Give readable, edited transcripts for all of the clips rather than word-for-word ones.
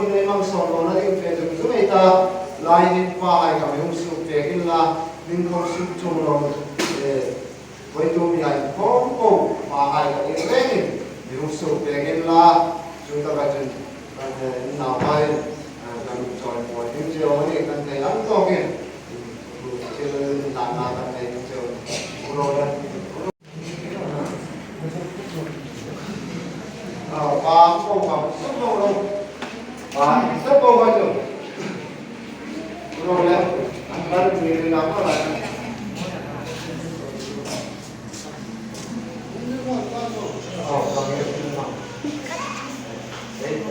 hun nei mang so lo na ding fe jong zu ei ta lai nin pa ai ka me su pe kin la ning khom su chung lo với tôi bị ảnh có cổ mà ai là những cái gì dùng số về cái là chúng ta phải chừng nào hay làm tròn của những chiều này cần thấy lắm to kìa chưa làm nào cần thấy những chiều rồi đây và không phải rất lâu đâu và rất lâu bao giờ rồi đây anh ta được người làm có lại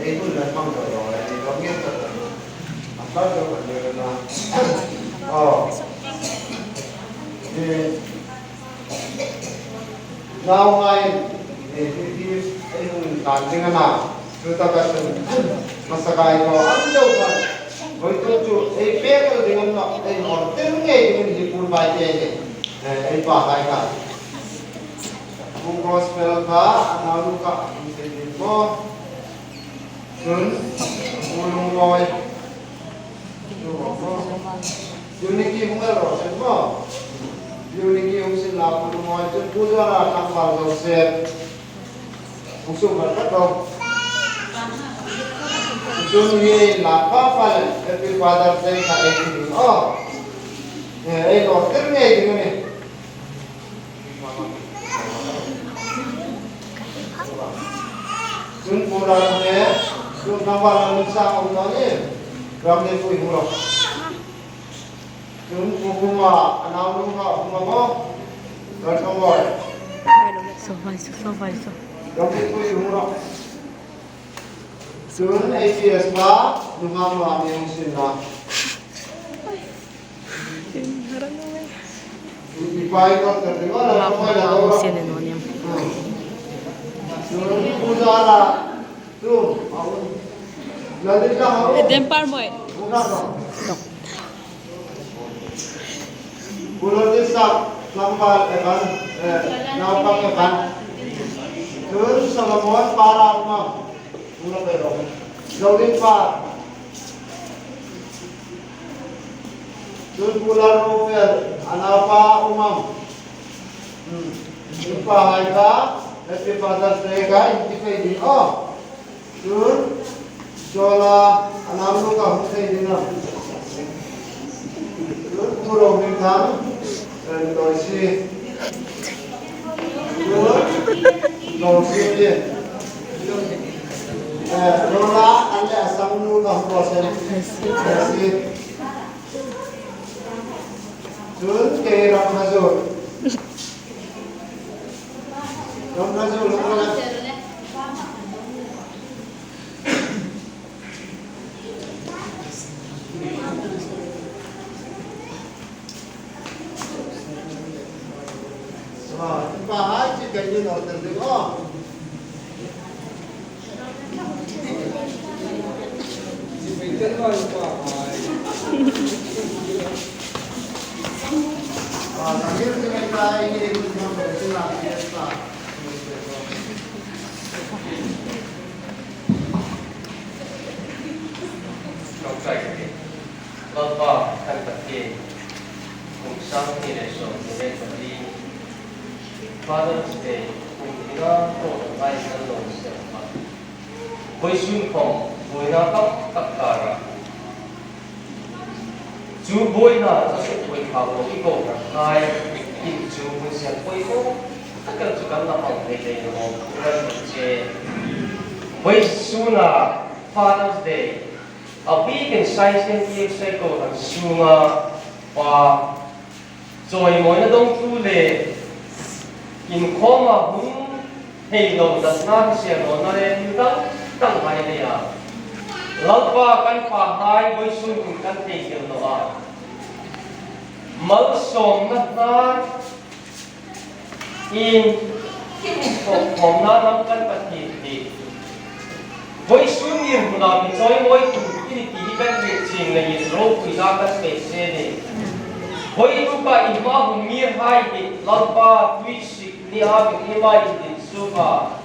itu memang kalau ini kita apa tu benda di now ngay di tan dengan na kita kasi masakai ko ang daw kan begitu tu pekal dengan na hotel ngay dengan di purbai ni pakai kan bungkus pelka analu ka ini mo Jun, mulung boy, uniki hungal ro, semua, uniki hungsin la mulung boy, jun puja la kambal kau set, usung berkat kau, jun ye la kapal, tapi pada saya kau ini, dokter ni itu ni, jun pulang ni. Yung kawalan sa unahin, ramne po yung muro. Yung kumuma, anawin ka, kumama, gantong boy. Sofa. Ramne po yung muro. Yung APS ba, lumama yung sila. Ipay ko, kasi wala ko na ako. Yung pusara, tuh, lalit lang ako. Dempar mo eh. Una ka. Bulot sa lambal ekan, naupang ekan. Terus sa lamuan para umam. Una pero. Gawin pa. Terus bulan November, anapa umam. Ipa hai ka. Happy Father's Day ka, hindi kayo din. Yun. Jola, anam lo ka husay din na. Yun, puro bintang. Ito si. Yun. Losi din. Jola, ane asam lo ka husay. Si. Yun, kay Ramazul. Ramazul, bahay si ganyan order din ko. Si Peter ba yung bahay? Nagir dengan tayo ini sila fiesta. Lapa kan pakai muksang ni resor ni beri Father's Day kumpulan orang lain dalam siapa. Boy sumpong, boy na takara. Ju boy na tasuk boy kau iko kai in ju boy siap boy ko takkan juga nak pakai day no kumpulan macam boy suna Father's Day. A big size ng EXICO ang sunga pa joy mo na dong tule in koma hung hey no das na siya no na rin tang hai niya lalpa kan pa hai boy sun kan te kil no a mal som na in kom na nam kan pati boy sun yin muna mi joy boy ini kan recing lagi roh kita kan spesial ni. Boy itu pa imah humir hai di lalpa tuisik ni abi imah di suka.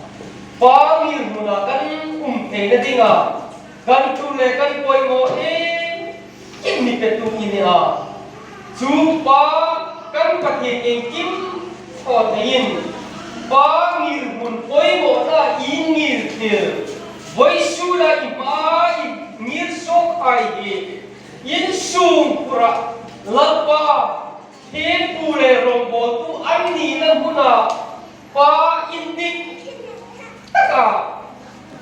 Pamir muna kan tena dinga kan tu le kan koi mo kim ni pe tu ini ha chu pa kan pati king kim o tein pa ngir mun koi mo na ingir til voi su la ipa ngir sok ai hi in sung pura lapa tempule rombo tu ani na huna pa indik taka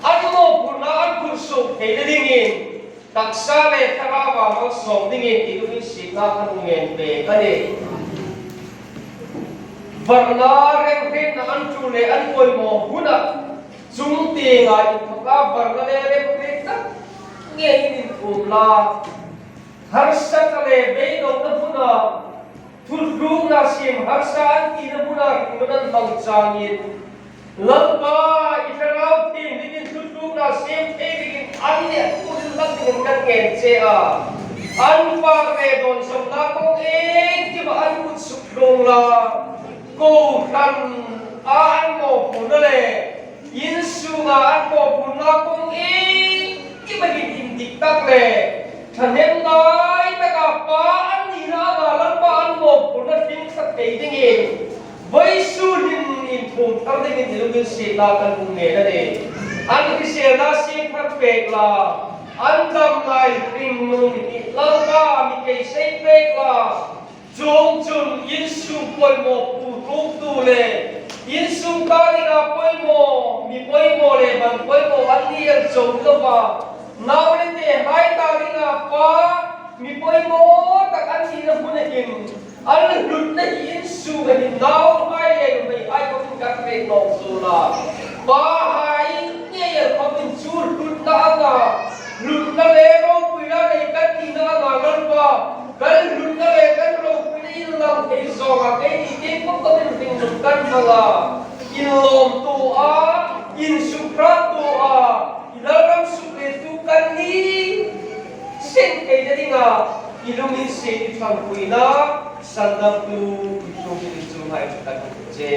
ano puna an kursok he dingin taksa le taka ba ma som dingin ilu sika kanungen be kade varna reng reng na an tu le an koi mo huna chung te ga thaka varna le reng reng ta nge in umla harsa kale be no na huna thulru na sim harsa an ti na huna kunan bang changin lamba itarau tim digin thulru na sim te digin anne kudin lag digin kan ngen che a an pa re don som na ko ti ba an kut sukrong la ko kan an mo punale in su nga an ko punna ko ti ba din dik tak le thanem nai ta ka pa an ni na ga lan pa an mo punna tin sa te dingin vai su din in thum tar dingin dilugin se la kan kum ne da de an ki se na se thar pek la an dam lai ring nun ni la ka mi ke se pek la jong chun in su poi mo pu tung tu le in su ka ni na poi mo mi poi mo le ban poi mo an ni el chong lo ba now le te hai ta ni na pa mi poi mo tak an ni na hune hin al lut na in su ga ni now hai le mai ai ko ka pe no su la pa hai ni el ko tin chu lut na le ro pui na le ka ti na ga ngan pa kan lut na le kan ro pui ni lam te so ga ke ni ke ko ko tin ting lut kan mala in lom tu a in su pra tu a ilaram su le tu kan ni sen ke jadi nga ilumin se ti thang pui na sandam tu so ki chu mai ta ko je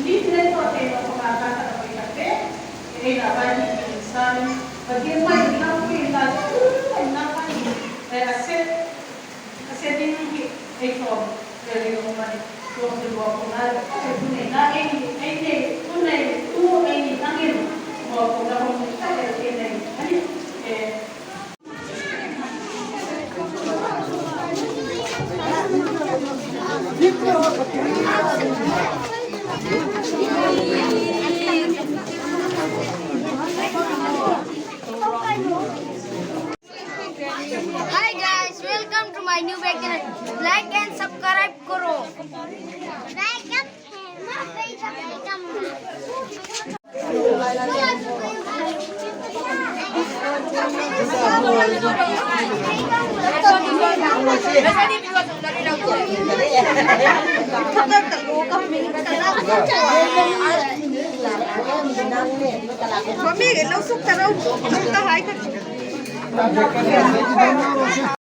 Libre eh naman insan pagin mo na po yung napan kasi din ito dari rumah itu sebuah pengaruh tunai na ini tunai tu ini angin mau pengaruh kita ini Hi guys, welcome to my new channel. Like and subscribe karo. Like and Mami, ilusog ka raw. Ilusog ka, hay ka.